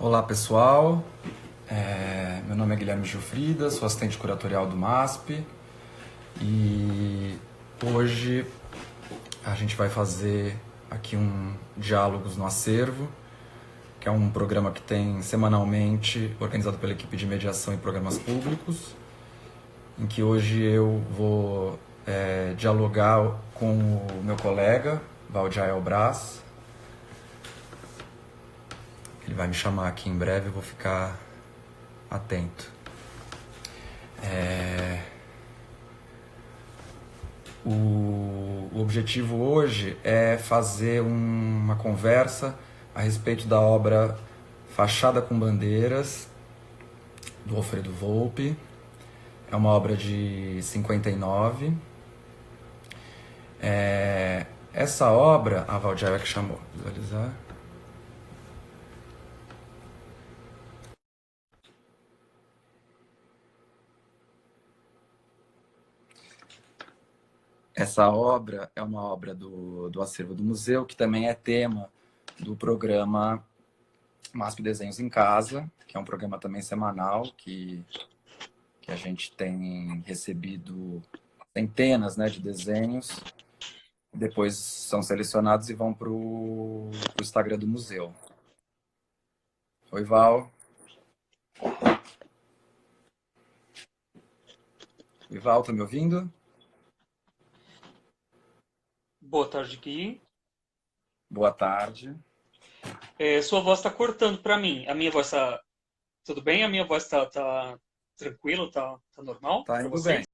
Olá pessoal, meu nome é Guilherme Gilfrida, sou assistente curatorial do MASP e hoje a gente vai fazer aqui um Diálogos no Acervo, que é um programa que tem semanalmente, organizado pela equipe de mediação e programas públicos, em que hoje eu vou dialogar com o meu colega, Valjael Braz. Ele vai me chamar aqui em breve, eu vou ficar atento. O objetivo hoje é fazer uma conversa a respeito da obra Fachada com Bandeiras, do Alfredo Volpi. É uma obra de 59. Essa obra, a Valjael é que chamou, visualizar. Essa obra é uma obra do acervo do museu, que também é tema do programa MASP Desenhos em Casa, que é um programa também semanal, que a gente tem recebido centenas, né, de desenhos, depois são selecionados e vão para o Instagram do museu. Oi, Val. Oi, Val, tá me ouvindo? Boa tarde, Gui. Boa tarde. Sua voz está cortando para mim. A minha voz está tudo bem? A minha voz tá tranquila? Tá normal Tá para indo bem. vocês?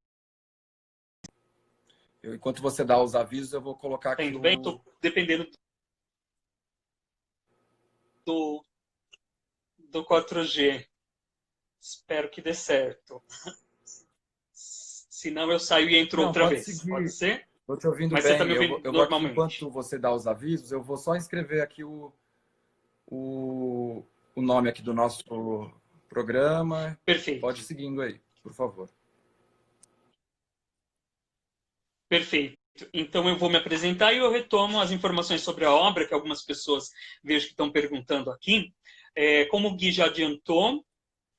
Enquanto você dá os avisos, eu vou colocar Tá aqui indo bem? o... Tô dependendo do 4G. Espero que dê certo. Se não, eu saio e entro Não, outra pode vez. Pode seguir. ser? Estou te ouvindo Mas você está bem. me ouvindo Eu vou aqui, normalmente. enquanto você dá os avisos, eu vou só escrever aqui o, o nome aqui do nosso programa. Pode ir Perfeito. seguindo aí, por favor. Perfeito. Então eu vou me apresentar e eu retomo as informações sobre a obra que algumas pessoas vejo que estão perguntando aqui. Como o Gui já adiantou,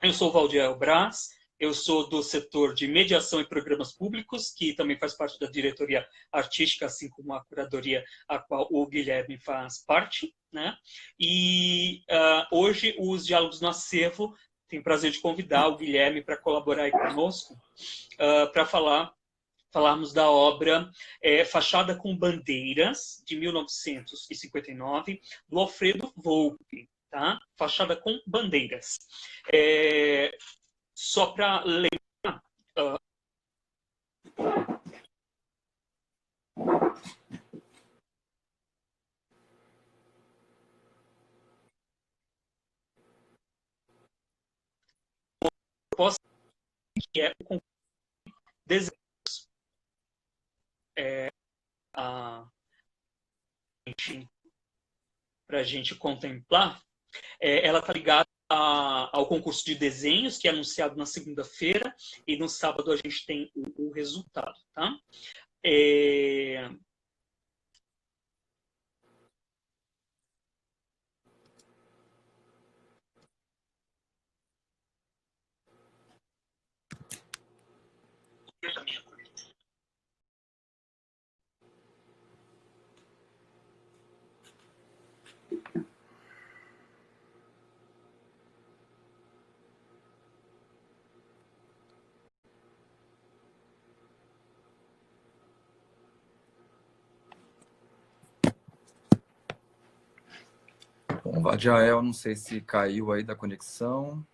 eu sou o Valdir Braz, eu sou do setor de mediação e programas públicos, que também faz parte da diretoria artística, assim como a curadoria a qual o Guilherme faz parte, né? E hoje os Diálogos no Acervo tem o prazer de convidar o Guilherme para colaborar aí conosco, para falarmos da obra Fachada com Bandeiras, de 1959, do Alfredo Volpi. Tá? Fachada com Bandeiras. Só para lembrar, proposta que é o desenho para a gente contemplar. Ela está ligada ao concurso de desenhos, que é anunciado na segunda-feira, e no sábado a gente tem o resultado. Tá? Bom, Vadiael, não sei se caiu aí da conexão.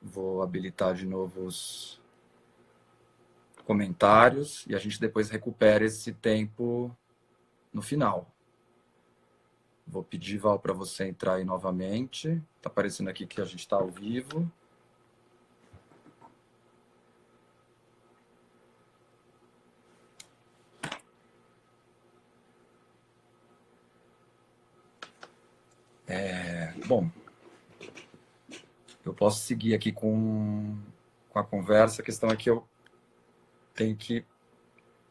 Vou habilitar de novo os comentários e a gente depois recupera esse tempo no final. Vou pedir, Val, para você entrar aí novamente. Está aparecendo aqui que a gente está ao vivo. Bom, eu posso seguir aqui com a conversa. A questão é que eu tenho que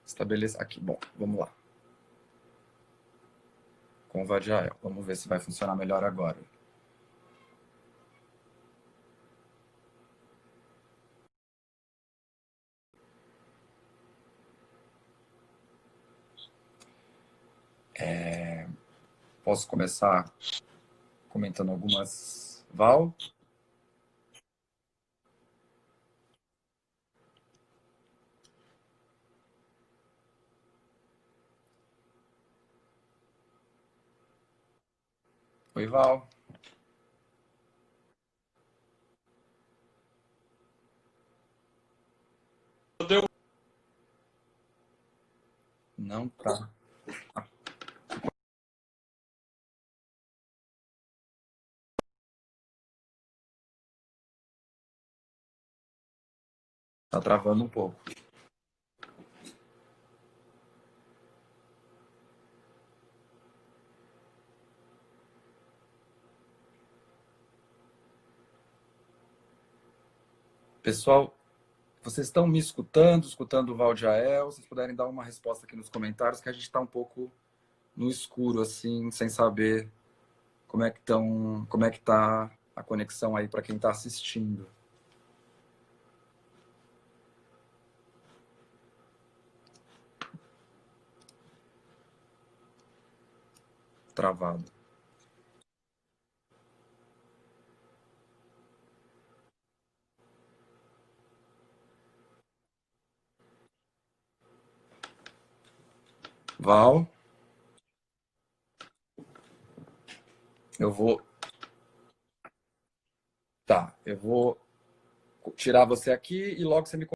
estabelecer aqui. Bom, vamos lá. com o Vadiael. Vamos ver se vai funcionar melhor agora. Posso começar comentando algumas... Val? Oi, Val. Deu. Não tá. Tá travando um pouco. Pessoal, vocês estão me escutando o Valdiael? Vocês puderem dar uma resposta aqui nos comentários, que a gente está um pouco no escuro, assim, sem saber como é que tá a conexão aí para quem está assistindo. Travado. Val, eu vou... Tá, eu vou tirar você aqui e logo você me...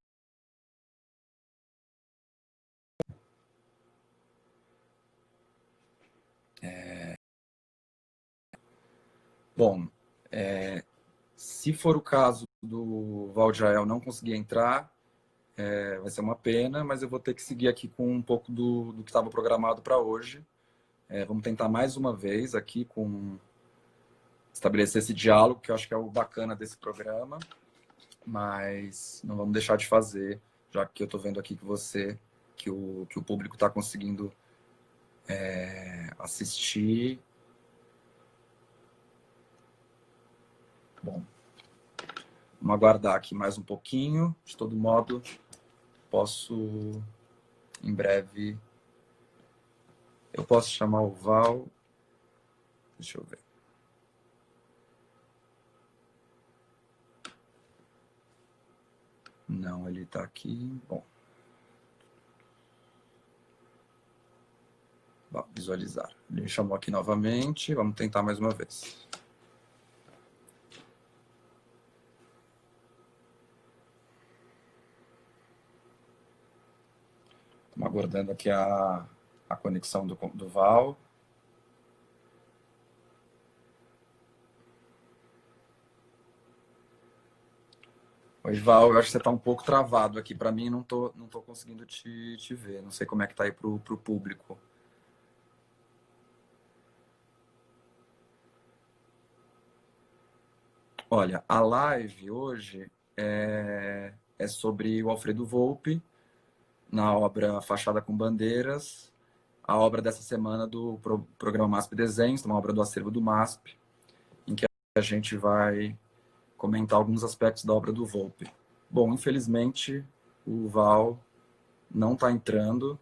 Bom, se for o caso do Valdiael não conseguir entrar, vai ser uma pena, mas eu vou ter que seguir aqui com um pouco do que estava programado para hoje. Vamos tentar mais uma vez aqui com estabelecer esse diálogo, que eu acho que é o bacana desse programa, mas não vamos deixar de fazer, já que eu estou vendo aqui que o público está conseguindo assistir. Bom, vamos aguardar aqui mais um pouquinho. De todo modo, posso, em breve, eu posso chamar o Val. Deixa eu ver. Não, ele está aqui. Bom. Visualizar. Ele me chamou aqui novamente. Vamos tentar mais uma vez. Estamos aguardando aqui a conexão do Val. Oi, Val, eu acho que você está um pouco travado aqui. Para mim, não tô conseguindo te ver. Não sei como é que está aí para o público. Olha, a live hoje é sobre o Alfredo Volpi, na obra Fachada com Bandeiras, a obra dessa semana do programa MASP Desenhos, uma obra do acervo do MASP, em que a gente vai comentar alguns aspectos da obra do Volpi. Bom, infelizmente, o Val não está entrando.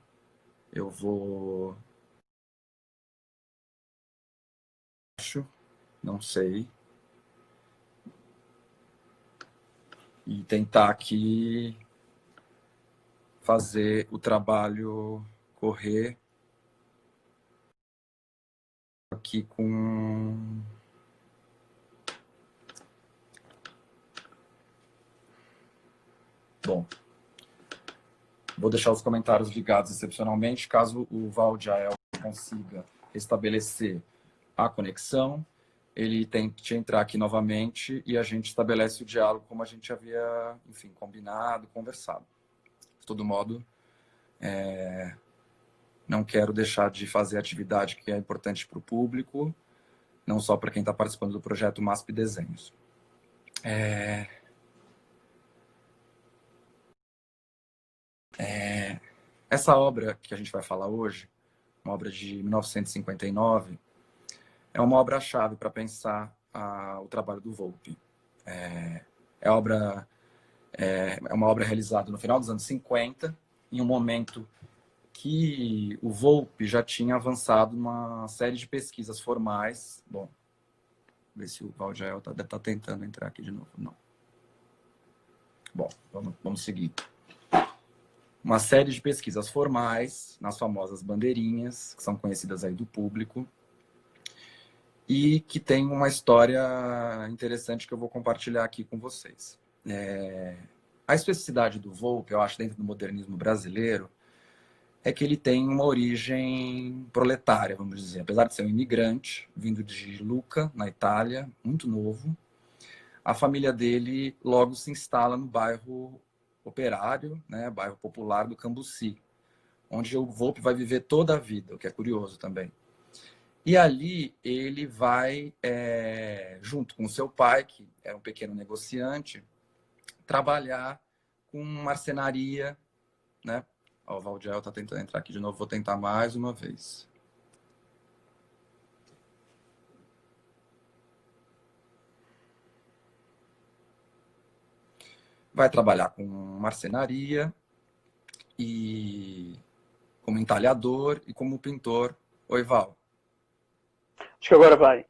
Eu vou... Não sei. E tentar aqui fazer o trabalho correr aqui com... Bom, vou deixar os comentários ligados excepcionalmente, caso o Valdiael consiga estabelecer a conexão, ele tente entrar aqui novamente e a gente estabelece o diálogo como a gente havia, enfim, combinado, conversado. De todo modo, não quero deixar de fazer a atividade que é importante para o público, não só para quem está participando do projeto MASP Desenhos. Essa obra que a gente vai falar hoje, uma obra de 1959, é uma obra-chave para pensar o trabalho do Volpi. É uma obra realizada no final dos anos 50, em um momento que o Volpi já tinha avançado uma série de pesquisas formais. Bom, ver se o Valjael deve estar tentando entrar aqui de novo. Não. Bom, vamos seguir. Uma série de pesquisas formais, nas famosas bandeirinhas, que são conhecidas aí do público, e que tem uma história interessante que eu vou compartilhar aqui com vocês. A especificidade do Volpi, eu acho, dentro do modernismo brasileiro, é que ele tem uma origem proletária, vamos dizer. Apesar de ser um imigrante, vindo de Lucca, na Itália, muito novo, a família dele logo se instala no bairro operário, né, bairro popular do Cambuci, onde o Volpi vai viver toda a vida, o que é curioso também. E ali ele vai, junto com seu pai, que era um pequeno negociante, trabalhar com marcenaria, né? Ó, o Valdiel está tentando entrar aqui de novo, vou tentar mais uma vez. Vai trabalhar com marcenaria e como entalhador e como pintor. Oi, Val. Acho que agora vai.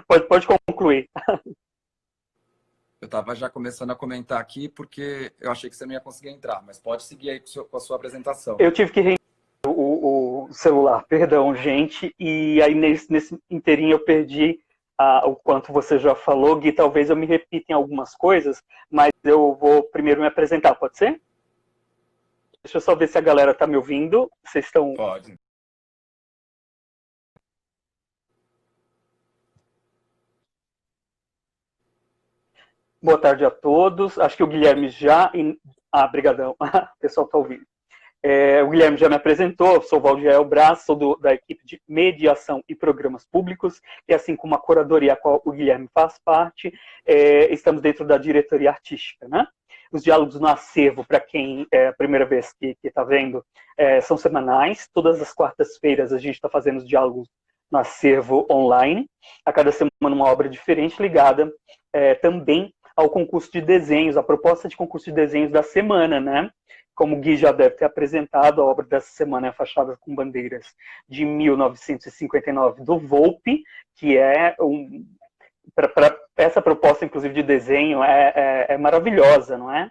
Pode concluir. Eu estava já começando a comentar aqui porque eu achei que você não ia conseguir entrar, mas pode seguir aí com a sua apresentação. Eu tive que reiniciar o celular, perdão, gente, e aí nesse inteirinho eu perdi o quanto você já falou, Gui, talvez eu me repita em algumas coisas, mas eu vou primeiro me apresentar, pode ser? Deixa eu só ver se a galera está me ouvindo. Vocês estão... Pode. Boa tarde a todos. Acho que o Guilherme já... brigadão. O pessoal está ouvindo. O Guilherme já me apresentou, sou o Valdiel Braz, sou da equipe de mediação e programas públicos, e assim como a curadoria a qual o Guilherme faz parte, estamos dentro da diretoria artística, né? Os diálogos no acervo, para quem é a primeira vez que está vendo, são semanais. Todas as quartas-feiras a gente está fazendo os diálogos no acervo online. A cada semana uma obra diferente ligada também ao concurso de desenhos, a proposta de concurso de desenhos da semana, né? Como o Gui já deve ter apresentado, a obra dessa semana é Fachadas com Bandeiras, de 1959, do Volpi, que é para essa proposta, inclusive, de desenho, é maravilhosa, não é?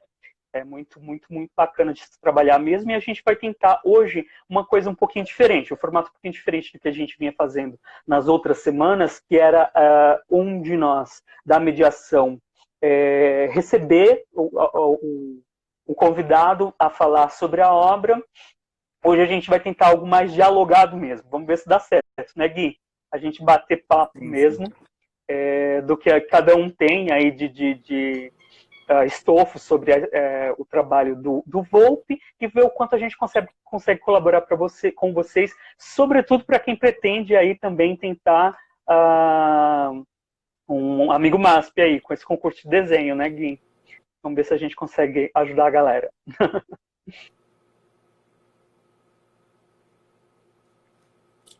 É muito, muito, muito bacana de se trabalhar mesmo, e a gente vai tentar hoje uma coisa um pouquinho diferente, um formato um pouquinho diferente do que a gente vinha fazendo nas outras semanas, que era um de nós, da mediação, receber o convidado a falar sobre a obra. Hoje a gente vai tentar algo mais dialogado mesmo. Vamos ver se dá certo, né, Gui? A gente bater papo mesmo, do que cada um tem aí de estofo sobre o trabalho do Volpi, e ver o quanto a gente consegue colaborar com vocês, sobretudo para quem pretende aí também tentar um amigo MASP aí, com esse concurso de desenho, né, Gui? Vamos ver se a gente consegue ajudar a galera.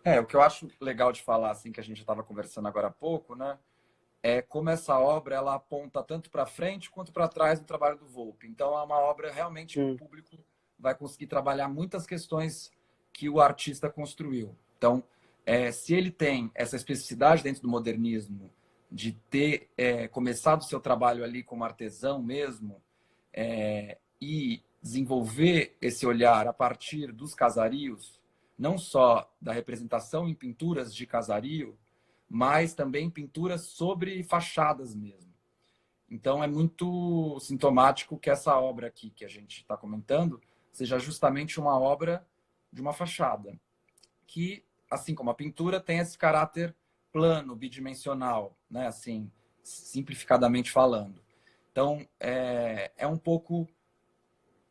O que eu acho legal de falar, assim, que a gente estava conversando agora há pouco, né? É como essa obra ela aponta tanto para frente quanto para trás do trabalho do Volpi. Então, é uma obra realmente que o público vai conseguir trabalhar muitas questões que o artista construiu. Então, se ele tem essa especificidade dentro do modernismo, de ter começado o seu trabalho ali como artesão mesmo, e desenvolver esse olhar a partir dos casarios, não só da representação em pinturas de casario, mas também pinturas sobre fachadas mesmo. Então, é muito sintomático que essa obra aqui que a gente está comentando seja justamente uma obra de uma fachada, que, assim como a pintura, tem esse caráter plano, bidimensional, né? Assim, simplificadamente falando. Então, é um pouco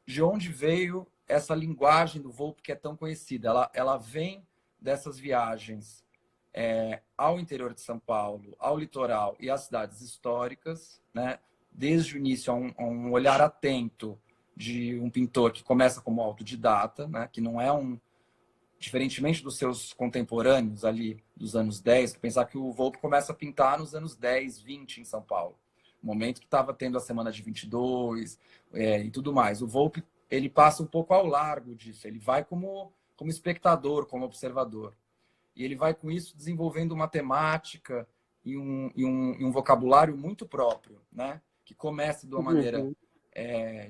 de onde veio essa linguagem do Volpi que é tão conhecida. Ela vem dessas viagens ao interior de São Paulo, ao litoral e às cidades históricas, né? Desde o início a um olhar atento de um pintor que começa como autodidata, né? Que não é diferentemente dos seus contemporâneos ali dos anos 10, pensar que o Volpi começa a pintar nos anos 10, 20 em São Paulo. Momento que estava tendo a Semana de 22 e tudo mais. O Volpi, ele passa um pouco ao largo disso. Ele vai como espectador, como observador. E ele vai, com isso, desenvolvendo uma temática e um vocabulário muito próprio, né? Que começa de uma maneira,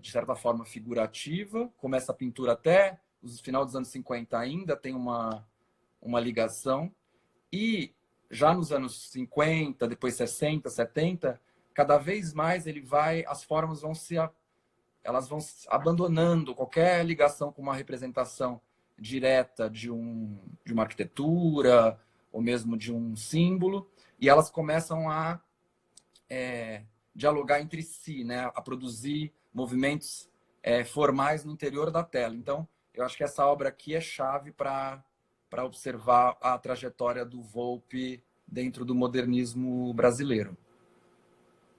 de certa forma, figurativa. Começa a pintura até o final dos anos 50 ainda tem uma ligação. E já nos anos 50, depois 60, 70, cada vez mais as formas elas vão abandonando qualquer ligação com uma representação direta de uma arquitetura ou mesmo de um símbolo, e elas começam a dialogar entre si, né? A produzir movimentos formais no interior da tela. Então, eu acho que essa obra aqui é chave para observar a trajetória do Volpi dentro do modernismo brasileiro.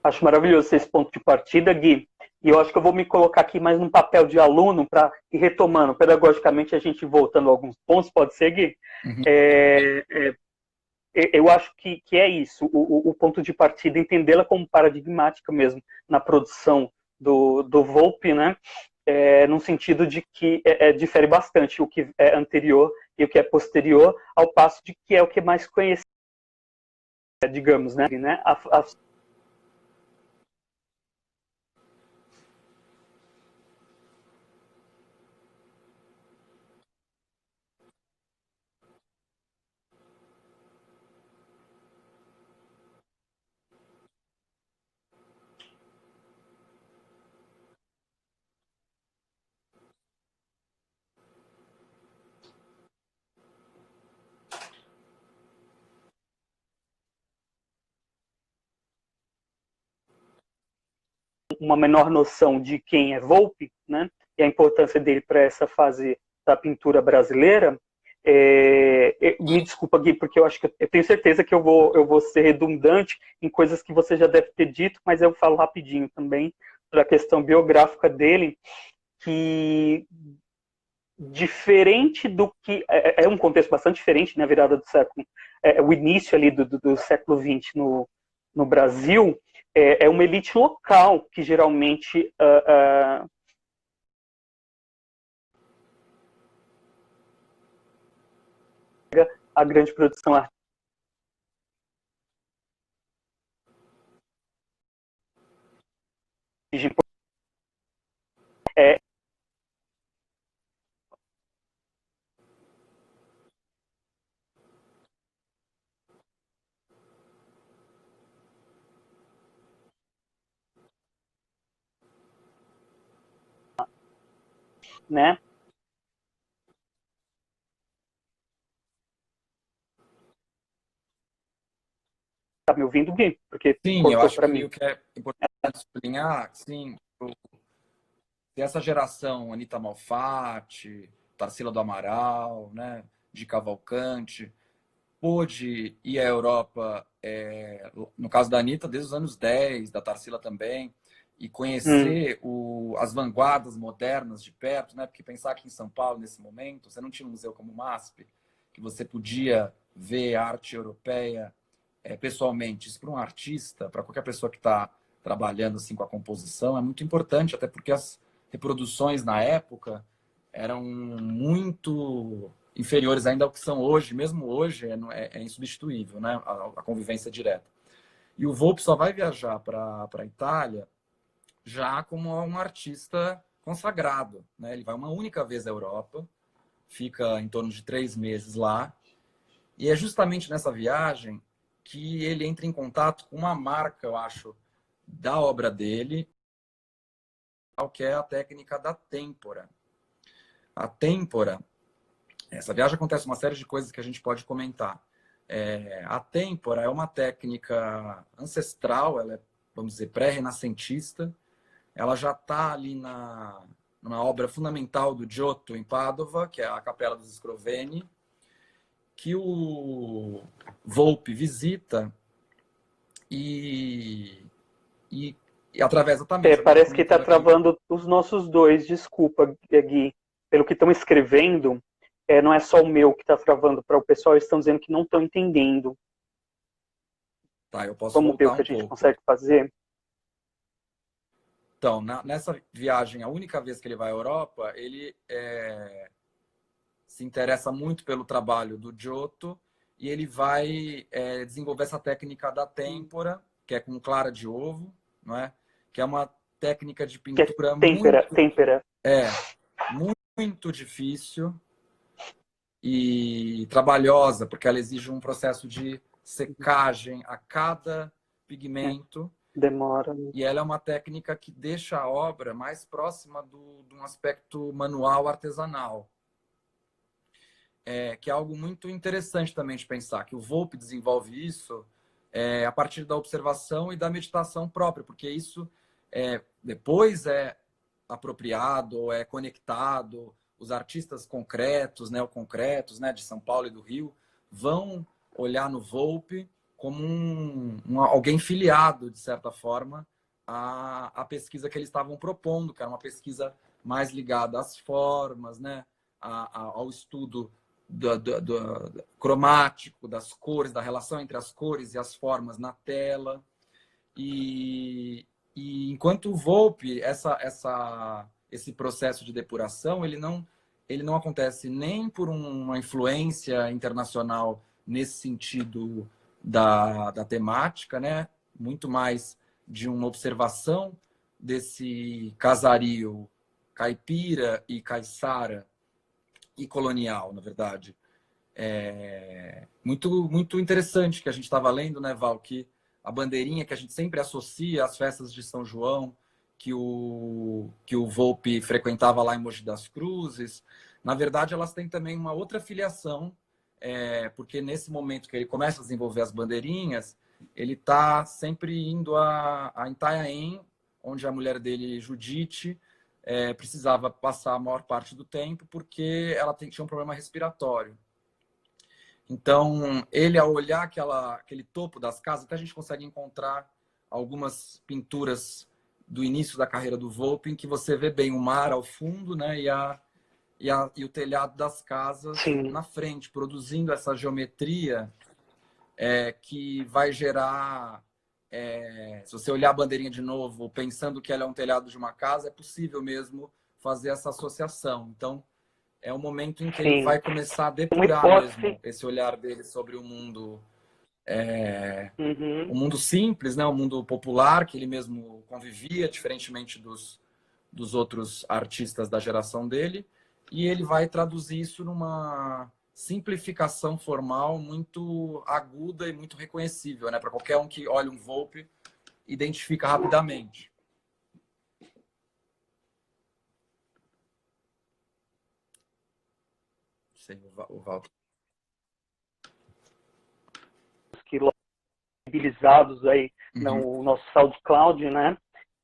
Acho maravilhoso esse ponto de partida, Gui. E eu acho que eu vou me colocar aqui mais num papel de aluno para ir retomando pedagogicamente, a gente voltando a alguns pontos, pode ser, Gui? Uhum. Eu acho que é isso, o ponto de partida, entendê-la como paradigmática mesmo na produção do Volpi, né? No sentido de que difere bastante o que é anterior e o que é posterior, ao passo de que é o que é mais conhecido, digamos, né? Uma menor noção de quem é Volpi, né? E a importância dele para essa fase da pintura brasileira. Me desculpa, Gui, porque eu acho que eu tenho certeza que eu vou ser redundante em coisas que você já deve ter dito, mas eu falo rapidinho também da questão biográfica dele, que diferente do que é um contexto bastante diferente, né, a virada do século, o início ali do século XX no Brasil, é uma elite local que geralmente a grande produção artística. Né? Tá me ouvindo, Gui? Porque sim, eu acho que o que é importante sublinhar, sim, essa geração, Anita Malfatti, Tarsila do Amaral, né, de Cavalcante, pôde ir à Europa, no caso da Anitta, desde os anos 10, da Tarsila também, e conhecer as vanguardas modernas de perto, né? Porque pensar que em São Paulo, nesse momento, você não tinha um museu como o MASP, que você podia ver a arte europeia pessoalmente. Isso para um artista, para qualquer pessoa que está trabalhando assim com a composição, é muito importante, até porque as reproduções na época eram muito inferiores ainda ao que são hoje. Mesmo hoje é insubstituível, né? A convivência direta. E o Volpi só vai viajar para a Itália já como um artista consagrado, né? Ele vai uma única vez à Europa, fica em torno de 3 meses lá, e é justamente nessa viagem que ele entra em contato com uma marca, eu acho, da obra dele, que é a técnica da têmpora. A têmpora, essa viagem acontece uma série de coisas que a gente pode comentar. A têmpora é uma técnica ancestral, ela é, vamos dizer, pré-renascentista. Ela já está ali numa obra fundamental do Giotto, em Padova, que é a Capela dos Scroveni, que o Volpi visita e através exatamente... parece que está travando os nossos dois, desculpa, Gui. Pelo que estão escrevendo, não é só o meu que está travando para o pessoal, eles estão dizendo que não estão entendendo. Tá, eu posso Vamos ver o voltar que um a gente pouco. consegue fazer. Então, nessa viagem, a única vez que ele vai à Europa, ele se interessa muito pelo trabalho do Giotto e ele vai desenvolver essa técnica da têmpora, que é com clara de ovo, não é? Que é uma técnica de Que é pintura têmpera. muito difícil e trabalhosa, porque ela exige um processo de secagem a cada pigmento. Demora. Né? E ela é uma técnica que deixa a obra mais próxima de um aspecto manual artesanal. Que é algo muito interessante também de pensar, que o Volpe desenvolve isso a partir da observação e da meditação própria, porque isso depois é apropriado, ou é conectado, os artistas concretos, neoconcretos, de São Paulo e do Rio, vão olhar no Volpe como alguém filiado, de certa forma, à pesquisa que eles estavam propondo, que era uma pesquisa mais ligada às formas, ao estudo do cromático, das cores, da relação entre as cores e as formas na tela. E enquanto o Volpe, esse processo de depuração, ele não acontece nem por uma influência internacional nesse sentido da temática, muito mais de uma observação desse casario caipira e caiçara e colonial, na verdade. Muito interessante que a gente estava lendo, Val, que a bandeirinha que a gente sempre associa às festas de São João, que o Volpe frequentava lá em Mogi das Cruzes, na verdade elas têm também uma outra filiação, porque nesse momento que ele começa a desenvolver as bandeirinhas, ele está sempre indo a Itanhaém, onde a mulher dele, Judite, precisava passar a maior parte do tempo porque ela tinha um problema respiratório. Então, ele, ao olhar aquele topo das casas, até a gente consegue encontrar algumas pinturas do início da carreira do Volpe, em que você vê bem o mar ao fundo, e o telhado das casas Sim. na frente, produzindo essa geometria que vai gerar... se você olhar a bandeirinha de novo, pensando que ela é um telhado de uma casa, é possível mesmo fazer essa associação. Então, é o momento em que ele vai começar a depurar mesmo esse olhar dele sobre o mundo, o mundo simples, o mundo popular, que ele mesmo convivia, diferentemente dos outros artistas da geração dele, e ele vai traduzir isso numa simplificação formal muito aguda e muito reconhecível, para qualquer um que olhe um Volpe, identifica rapidamente. O Walter. Que mobilizados aí no nosso SoundCloud,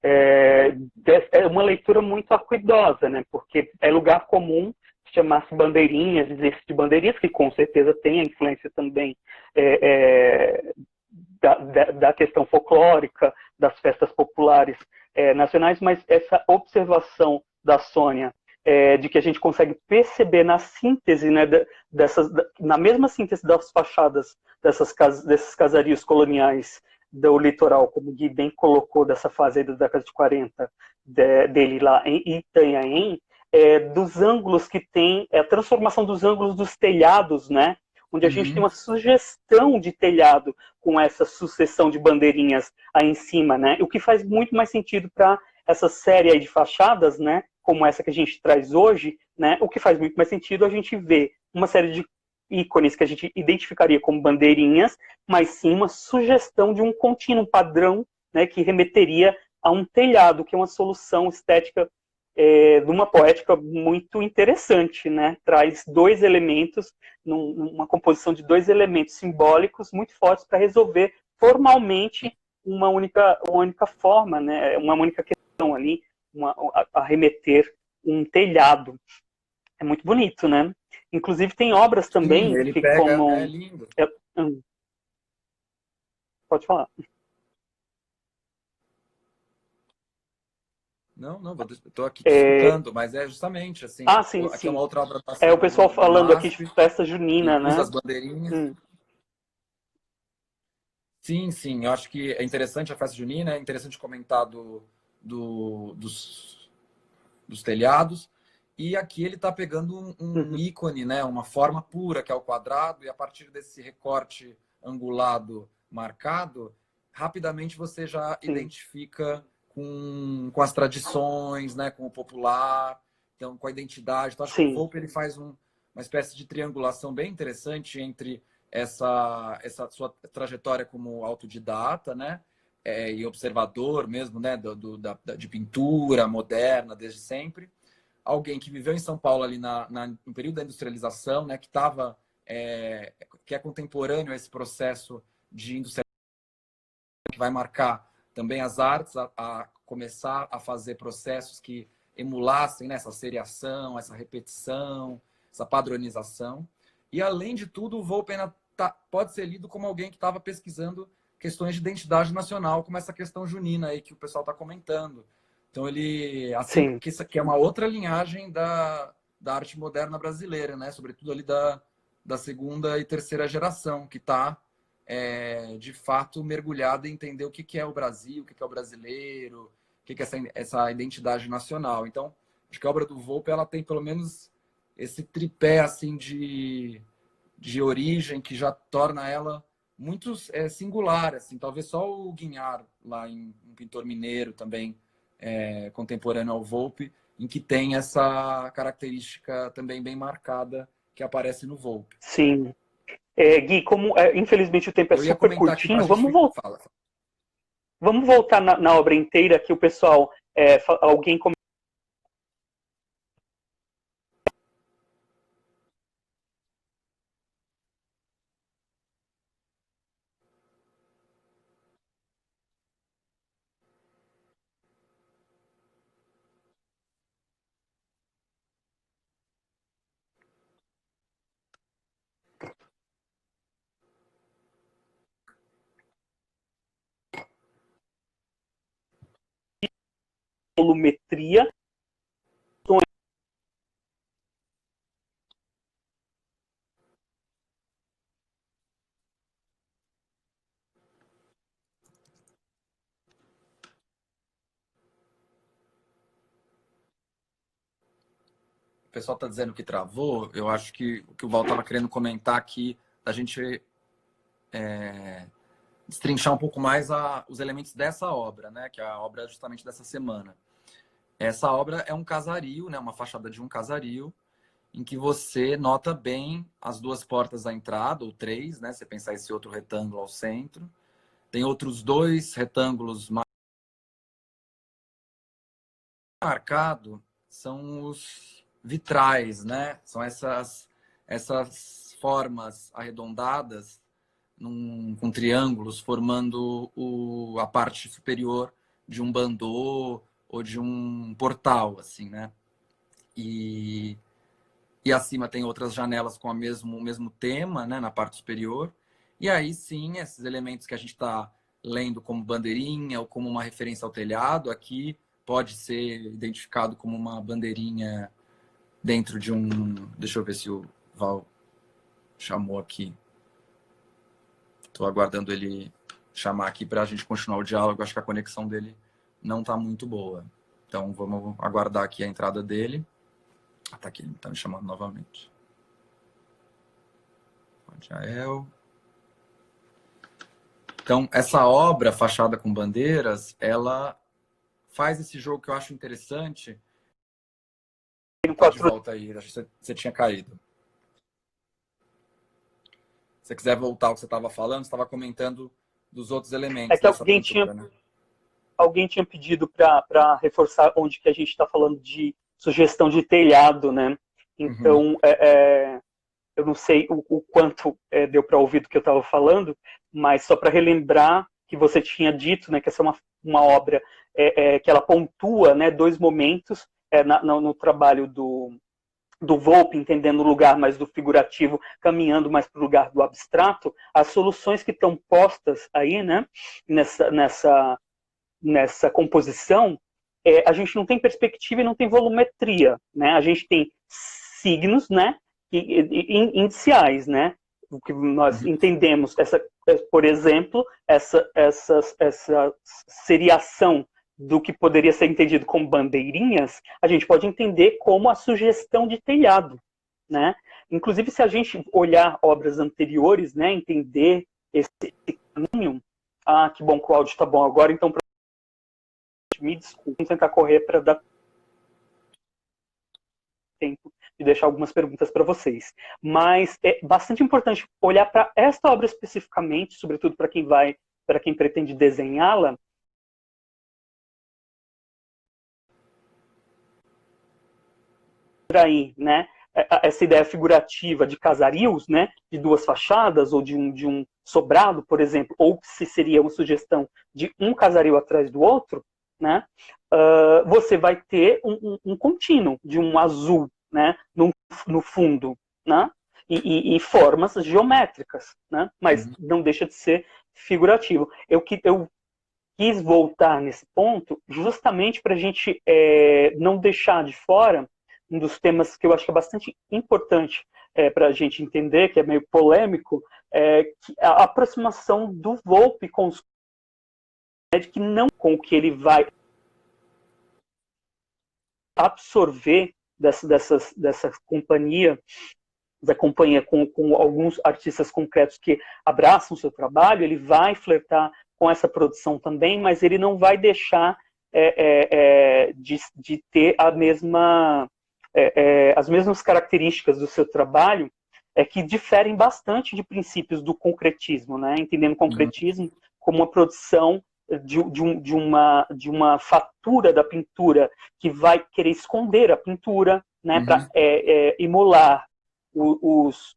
é uma leitura muito acuidosa, porque é lugar comum chamar-se bandeirinhas, dizer-se de bandeirinhas, que com certeza tem a influência também da questão folclórica, das festas populares nacionais, mas essa observação da Sônia de que a gente consegue perceber na síntese, na mesma síntese das fachadas desses casarios coloniais do litoral, como o Gui bem colocou, dessa fase aí da década de 40, dele lá em Itanhaém, dos ângulos que tem, a transformação dos ângulos dos telhados, onde a gente tem uma sugestão de telhado com essa sucessão de bandeirinhas aí em cima, o que faz muito mais sentido para essa série aí de fachadas, como essa que a gente traz hoje, o que faz muito mais sentido a gente ver uma série de ícones que a gente identificaria como bandeirinhas, mas sim uma sugestão de um contínuo padrão, que remeteria a um telhado, que é uma solução estética de uma poética muito interessante, Traz dois elementos, uma composição de dois elementos simbólicos muito fortes para resolver formalmente uma única forma, uma única questão ali, a remeter um telhado. É muito bonito, Inclusive tem obras também Sim, ele que pega, como... é lindo. Pode falar. Não, não, estou aqui te escutando, mas é justamente assim. Sim, Aqui sim. é uma outra obra O pessoal do falando aqui de MASP, festa que junina, usa né? as bandeirinhas. Hum. Sim, sim, eu acho que é interessante a festa junina, é interessante comentar dos telhados. E aqui ele está pegando um ícone, né, uma forma pura, que é o quadrado, e a partir desse recorte angulado marcado, rapidamente você já identifica com as tradições, né, com o popular, então com a identidade. Então acho que o Volpe ele faz uma espécie de triangulação bem interessante entre essa sua trajetória como autodidata, né, e observador mesmo, né, de pintura moderna desde sempre. Alguém que viveu em São Paulo ali no período da industrialização, né, que é contemporâneo a esse processo de industrialização, que vai marcar também as artes a começar a fazer processos que emulassem, né, essa seriação, essa repetição, essa padronização. E, além de tudo, o Volpe pode ser lido como alguém que estava pesquisando questões de identidade nacional, como essa questão junina aí que o pessoal está comentando. Então, ele, assim, que isso aqui é uma outra linhagem da arte moderna brasileira, né? Sobretudo ali da segunda e terceira geração, que está, de fato, mergulhada em entender o que é o Brasil, o que é o brasileiro, o que é essa identidade nacional. Então, acho que a obra do Volpe, ela tem pelo menos esse tripé, assim, de origem que já torna ela muito singular, assim. Talvez só o Guignard, lá um pintor mineiro também, contemporâneo ao Volpe, em que tem essa característica também bem marcada que aparece no Volpe. Sim. Gui, como infelizmente o tempo é super curtinho, vamos voltar na obra inteira, que o pessoal, alguém comentou. Volumetria. O pessoal está dizendo que travou. Eu acho que o que o Val estava querendo comentar aqui, a gente destrinchar um pouco mais os elementos dessa obra, né? Que é a obra justamente dessa semana. Essa obra é um casario, né? Uma fachada de um casario, em que você nota bem as duas portas da entrada, ou três, né? Você pensar esse outro retângulo ao centro. Tem outros dois retângulos marcados, são os vitrais, né? São essas formas arredondadas com triângulos formando a parte superior de um bandô ou de um portal, assim, né? E acima tem outras janelas com o mesmo tema, né? Na parte superior. E aí sim, esses elementos que a gente está lendo como bandeirinha ou como uma referência ao telhado, aqui pode ser identificado como uma bandeirinha dentro de um... Deixa eu ver se o Val chamou aqui. Estou aguardando ele chamar aqui para a gente continuar o diálogo. Acho que a conexão dele não está muito boa. Então, vamos aguardar aqui a entrada dele. Está aqui, ele está me chamando novamente. Jael. Então, essa obra, Fachada com Bandeiras, ela faz esse jogo que eu acho interessante. Tá de volta aí, acho que você tinha caído. Se você quiser voltar ao que você estava falando, você estava comentando dos outros elementos. É que alguém tinha pedido para reforçar onde que a gente está falando de sugestão de telhado, né? Então, eu não sei o quanto deu para ouvir do que eu estava falando, mas só para relembrar que você tinha dito, né, que essa é uma obra que ela pontua, né, dois momentos no trabalho do Volpe, entendendo o lugar mais do figurativo, caminhando mais para o lugar do abstrato. As soluções que estão postas aí, né, nessa composição, a gente não tem perspectiva e não tem volumetria, né? A gente tem signos, né, iniciais, né? O que nós entendemos, por exemplo, essa seriação do que poderia ser entendido como bandeirinhas, a gente pode entender como a sugestão de telhado, né? Inclusive, se a gente olhar obras anteriores, né, entender esse caminho... Ah, que bom que o áudio está bom agora, então me desculpe, vou tentar correr para dar tempo de deixar algumas perguntas para vocês. Mas é bastante importante olhar para esta obra especificamente, sobretudo para quem pretende desenhá-la. Aí, né, essa ideia figurativa de casarios, né, de duas fachadas ou de um sobrado, por exemplo, ou se seria uma sugestão de um casario atrás do outro, né, você vai ter um contínuo de um azul, né, no fundo, né, e formas geométricas, né, mas não deixa de ser figurativo. Eu quis voltar nesse ponto justamente para a gente não deixar de fora um dos temas que eu acho que é bastante importante para a gente entender, que é meio polêmico, que a aproximação do Volpe com os que não com o que ele vai absorver dessa companhia, da companhia com alguns artistas concretos que abraçam o seu trabalho, ele vai flertar com essa produção também, mas ele não vai deixar de ter as mesmas características do seu trabalho, que diferem bastante de princípios do concretismo, né? Entendendo o concretismo como uma produção de uma fatura da pintura que vai querer esconder a pintura, né? Para imolar os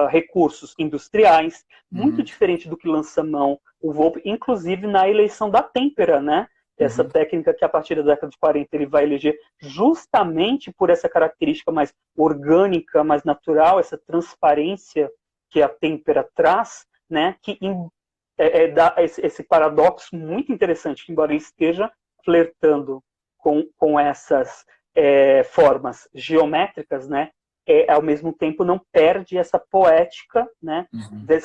recursos industriais, muito diferente do que lança mão o Volpe, inclusive na eleição da têmpera, né? Essa técnica que a partir da década de 40 ele vai eleger justamente por essa característica mais orgânica, mais natural, essa transparência que a têmpera traz, né? Que dá esse paradoxo muito interessante, que embora ele esteja flertando com essas formas geométricas, né? Ao mesmo tempo não perde essa poética, né,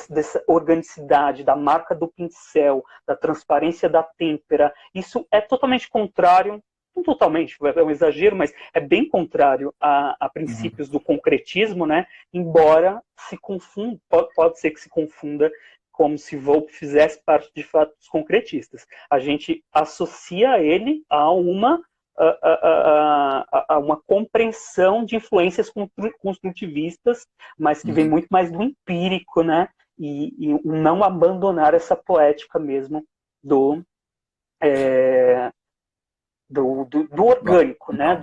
dessa organicidade, da marca do pincel, da transparência da têmpera. Isso é totalmente contrário, não totalmente, é um exagero, mas é bem contrário a princípios do concretismo, né, embora se confunda, pode ser que se confunda como se Volpe fizesse parte de fato dos concretistas. A gente associa ele a uma compreensão de influências construtivistas, mas que vem muito mais do empírico, né? E não abandonar essa poética mesmo do orgânico, né?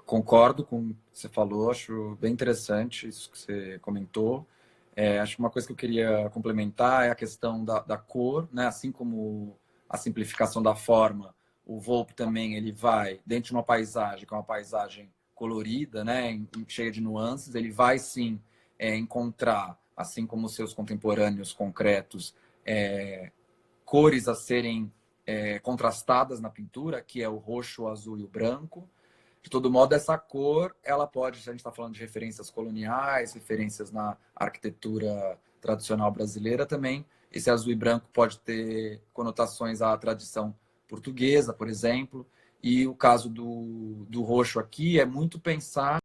Concordo com o que você falou, acho bem interessante isso que você comentou. Acho que uma coisa que eu queria complementar é a questão da cor, né? Assim como a simplificação da forma, o Volpe também ele vai, dentro de uma paisagem, que é uma paisagem colorida, né, cheia de nuances, ele vai sim encontrar, assim como os seus contemporâneos concretos, cores a serem contrastadas na pintura, que é o roxo, o azul e o branco. De todo modo, essa cor, ela pode, se a gente está falando de referências coloniais, referências na arquitetura tradicional brasileira também, esse azul e branco pode ter conotações à tradição portuguesa, por exemplo. E o caso do roxo aqui é muito pensar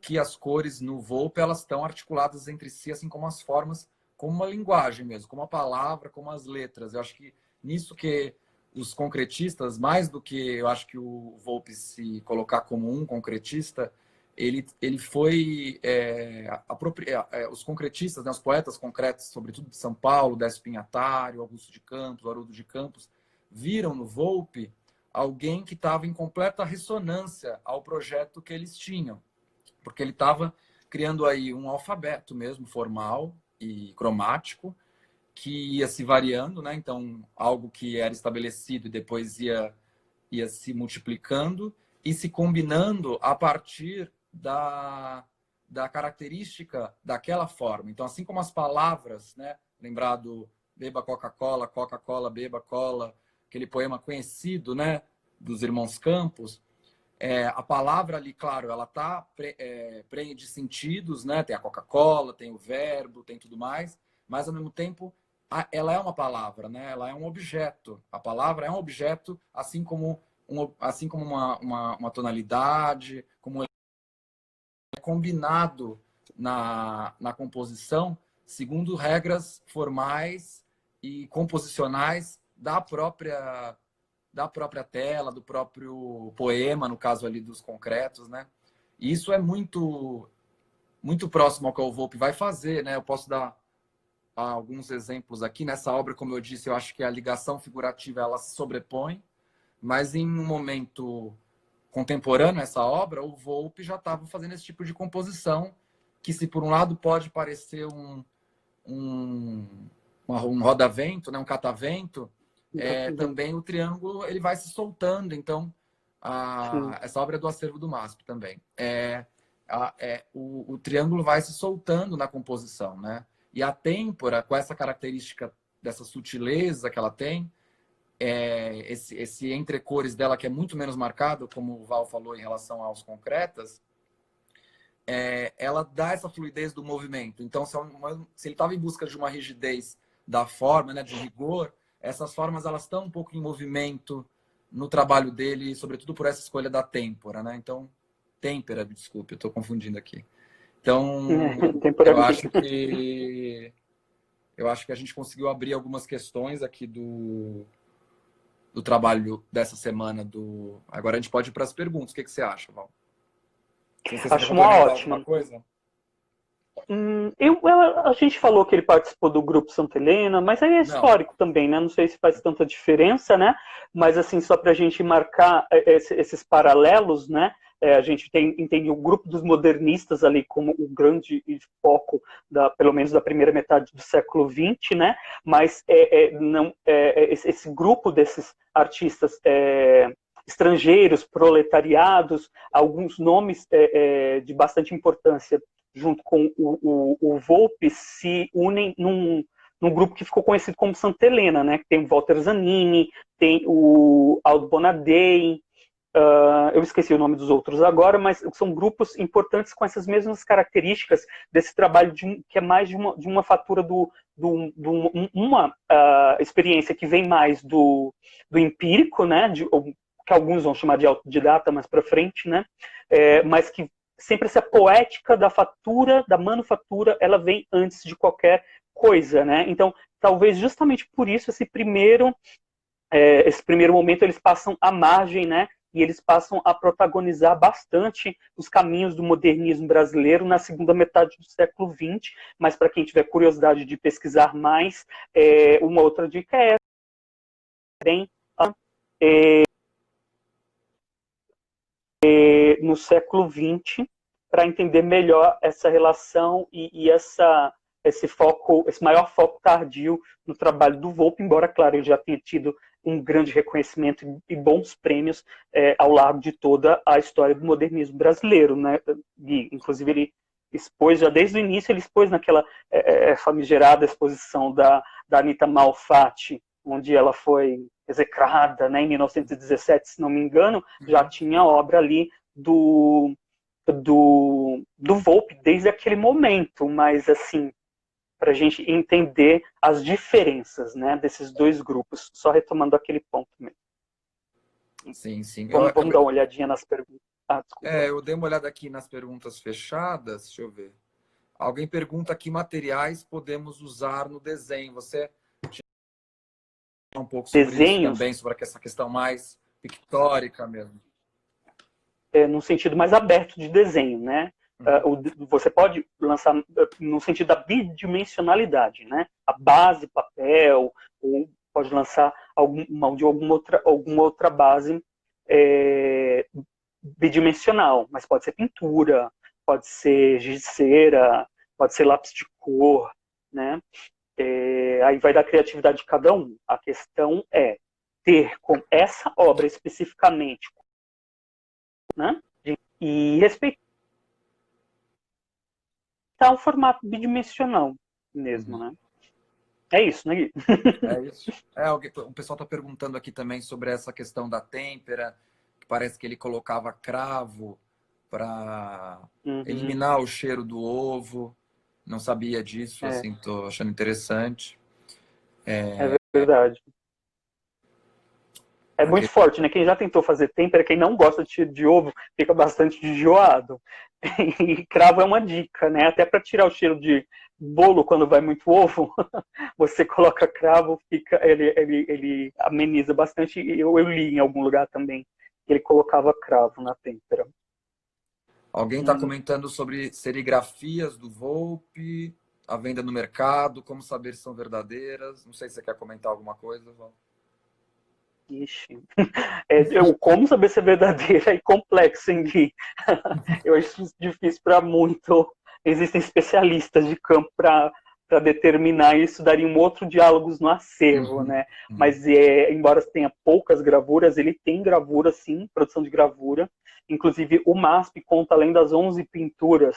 que as cores no Volpe elas estão articuladas entre si, assim como as formas, como uma linguagem mesmo, como a palavra, como as letras. Eu acho que nisso que os concretistas, mais do que eu acho que o Volpe se colocar como um concretista, ele foi os concretistas, né, os poetas concretos, sobretudo de São Paulo, Décio Pinhataro, Augusto de Campos, Haroldo de Campos, viram no Volpe alguém que estava em completa ressonância ao projeto que eles tinham, porque ele estava criando aí um alfabeto mesmo, formal e cromático, que ia se variando, né? Então, algo que era estabelecido e depois ia se multiplicando e se combinando a partir da característica daquela forma. Então, assim como as palavras, né? Lembrado, beba Coca-Cola, Coca-Cola, beba cola, aquele poema conhecido, né, dos Irmãos Campos, a palavra ali, claro, ela está prenha de sentidos, né? Tem a Coca-Cola, tem o verbo, tem tudo mais, mas ao mesmo tempo ela é uma palavra, né? Ela é um objeto. A palavra é um objeto, assim como uma tonalidade, como é combinado na composição segundo regras formais e composicionais da própria tela, do próprio poema, no caso ali dos concretos, né? E isso é muito próximo ao que o Volpe vai fazer, né? Eu posso dar alguns exemplos aqui. Nessa obra, como eu disse, eu acho que a ligação figurativa ela se sobrepõe, mas em um momento contemporâneo a essa obra, o Volpe já estava fazendo esse tipo de composição, que se por um lado pode parecer um roda-vento, né? Um catavento, também o triângulo ele vai se soltando. Então, essa obra é do acervo do MASP também. O triângulo vai se soltando na composição, né? E a têmpora, com essa característica dessa sutileza que ela tem, esse entrecores dela que é muito menos marcado, como o Val falou em relação aos concretas, ela dá essa fluidez do movimento. Então, se ele estava em busca de uma rigidez da forma, né, de um rigor, essas formas elas estão um pouco em movimento no trabalho dele, sobretudo por essa escolha da têmpora, né? Então, têmpera, desculpe, eu estou confundindo aqui. Então, eu acho que a gente conseguiu abrir algumas questões aqui do trabalho dessa semana. Agora a gente pode ir para as perguntas. O que você acha, Val? Acho uma ótima coisa. A gente falou que ele participou do Grupo Santa Helena, mas aí é histórico também, né? Não sei se faz tanta diferença, né? Mas, assim, só para a gente marcar esses paralelos, né? A gente entende o grupo dos modernistas ali como o grande foco, pelo menos da primeira metade do século XX, né? Mas esse grupo desses artistas estrangeiros, proletariados, alguns nomes de bastante importância junto com o Volpe, se unem num grupo que ficou conhecido como Santa Helena, né? Tem o Walter Zanini, tem o Aldo Bonadei, eu esqueci o nome dos outros agora, mas são grupos importantes com essas mesmas características desse trabalho que é mais de uma fatura uma experiência que vem mais do empírico, né? Que alguns vão chamar de autodidata mais para frente, né? Mas que sempre essa poética da fatura, da manufatura, ela vem antes de qualquer coisa, né? Então, talvez justamente por isso esse primeiro momento eles passam à margem, né? E eles passam a protagonizar bastante os caminhos do modernismo brasileiro na segunda metade do século XX. Mas para quem tiver curiosidade de pesquisar mais, uma outra dica é no século XX, para entender melhor essa relação e esse maior foco tardio no trabalho do Volpe, embora, claro, ele já tenha tido um grande reconhecimento e bons prêmios ao largo de toda a história do modernismo brasileiro, né? E, inclusive, ele expôs, já desde o início, ele expôs naquela famigerada exposição da Anita Malfatti, onde ela foi execrada, né, em 1917, se não me engano, já tinha obra ali do Volpe desde aquele momento, mas assim, para a gente entender as diferenças, né, desses dois grupos, só retomando aquele ponto mesmo. Sim, sim. Vamos dar uma olhadinha nas perguntas. Eu dei uma olhada aqui nas perguntas fechadas, deixa eu ver. Alguém pergunta que materiais podemos usar no desenho. Você um pouco sobre isso também, sobre essa questão mais pictórica mesmo. Num sentido mais aberto de desenho, né? Você pode lançar no sentido da bidimensionalidade, né? A base, papel, ou pode lançar alguma outra base bidimensional, mas pode ser pintura, pode ser giz de cera, pode ser lápis de cor, né? Aí vai da criatividade de cada um. A questão é ter com essa obra especificamente, né? E respeitar o formato bidimensional mesmo, né? É isso, né, Gui? É isso. O pessoal está perguntando aqui também sobre essa questão da têmpera, que parece que ele colocava cravo para Uhum. eliminar o cheiro do ovo. Não sabia disso, É, assim, tô achando interessante. é verdade. É A muito que- forte, né? Quem já tentou fazer têmpera, quem não gosta de cheiro de ovo, fica bastante enjoado. E cravo é uma dica, né? Até para tirar o cheiro de bolo quando vai muito ovo, você coloca cravo, ele ameniza bastante. Eu li em algum lugar também que ele colocava cravo na têmpera. Alguém está comentando sobre serigrafias do Volpe, a venda no mercado, como saber se são verdadeiras. Não sei se você quer comentar alguma coisa, Val. Ixi. O como saber se é verdadeira é complexo, hein, Gui? Eu acho isso difícil para muito. Existem especialistas de campo para determinar isso, daria um outro diálogos no acervo, né? Mas, embora tenha poucas gravuras, ele tem gravura, sim, produção de gravura. Inclusive, o MASP conta, além das 11 pinturas,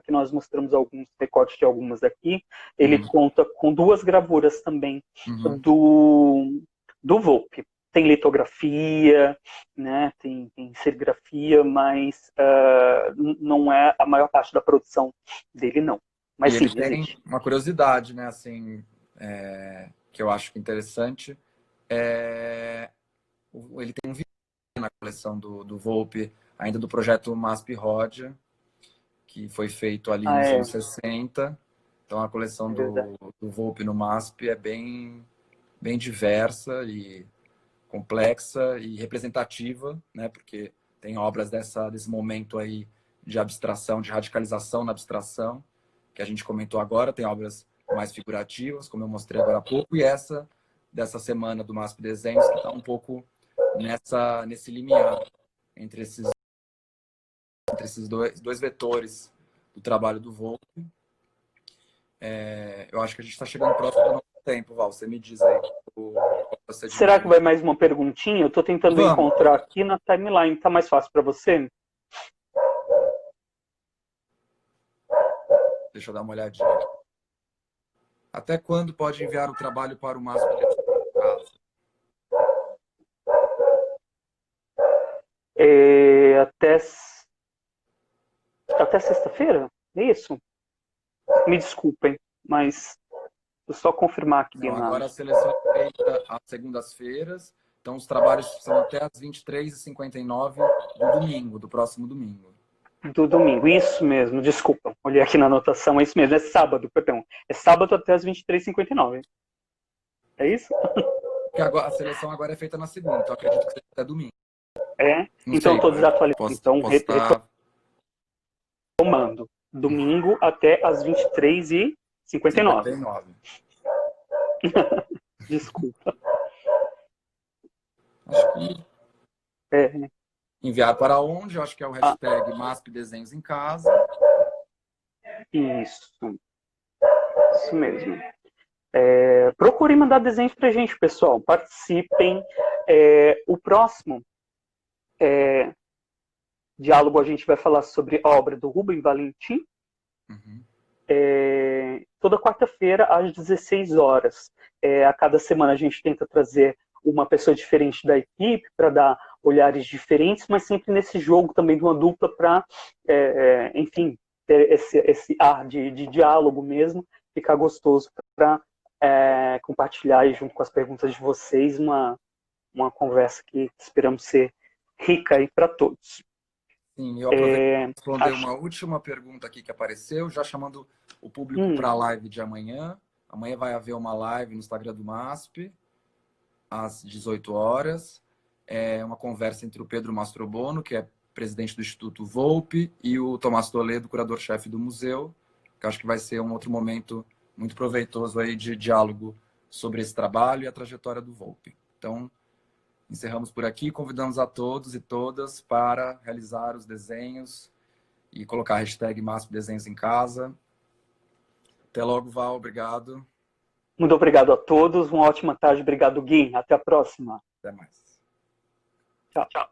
que nós mostramos alguns recortes de algumas aqui, ele conta com 2 gravuras também do Volpe. Tem litografia, né? tem serigrafia, mas não é a maior parte da produção dele, não. Mas E sim, ele tem existe. uma curiosidade, né, assim, que eu acho interessante. Ele tem um vídeo na coleção do Volpe, ainda do projeto MASP Rodia, que foi feito ali nos anos 60. Então a coleção do Volpe no MASP é bem diversa e complexa e representativa, né? Porque tem obras desse momento aí de abstração, de radicalização na abstração, que a gente comentou agora, tem obras mais figurativas, como eu mostrei agora há pouco, e essa dessa semana do MASP Desenhos, que está um pouco nesse limiar entre esses dois vetores do trabalho do Volpe. Eu acho que a gente está chegando próximo do nosso tempo, Val. Você me diz aí. Será que vai mais uma perguntinha? Eu estou tentando encontrar aqui na timeline. Está mais fácil para você? Deixa eu dar uma olhadinha aqui. Até quando pode enviar o trabalho para o MASP? Até sexta-feira? É isso? Me desculpem, mas vou só confirmar aqui. Não, agora a seleção é feita às segundas-feiras, então os trabalhos são até às 23h59 do domingo, do próximo domingo. Do domingo, isso mesmo, desculpa. Olhei aqui na anotação, é isso mesmo, é sábado, perdão. É sábado até as 23h59. É isso? Porque agora, a seleção agora é feita na segunda, então acredito que seja até domingo. Então estou desatualizando. Então, retomando. Domingo até as 23h59. Desculpa. Acho que enviar para onde? Eu acho que é o hashtag MASP Desenhos em Casa. Isso mesmo. Procurem mandar desenhos pra gente, pessoal. Participem. O próximo diálogo a gente vai falar sobre a obra do Rubem Valentim. Toda quarta-feira às 16 horas. A cada semana a gente tenta trazer uma pessoa diferente da equipe para dar olhares diferentes, mas sempre nesse jogo também de uma dupla para, enfim, ter esse ar de diálogo mesmo, ficar gostoso para compartilhar aí, junto com as perguntas de vocês, uma conversa que esperamos ser rica aí para todos. Sim, eu aproveito para responder uma última pergunta aqui que apareceu, já chamando o público para a live de amanhã. Amanhã vai haver uma live no Instagram do MASP, às 18 horas. É uma conversa entre o Pedro Mastrobono, que é presidente do Instituto Volpe, e o Tomás Toledo, curador-chefe do museu, que acho que vai ser um outro momento muito proveitoso aí de diálogo sobre esse trabalho e a trajetória do Volpe. Então, encerramos por aqui, convidamos a todos e todas para realizar os desenhos e colocar a hashtag MASP Desenhos em Casa. Até logo, Val, obrigado. Muito obrigado a todos, uma ótima tarde, obrigado, Gui, até a próxima. Até mais. Tchau.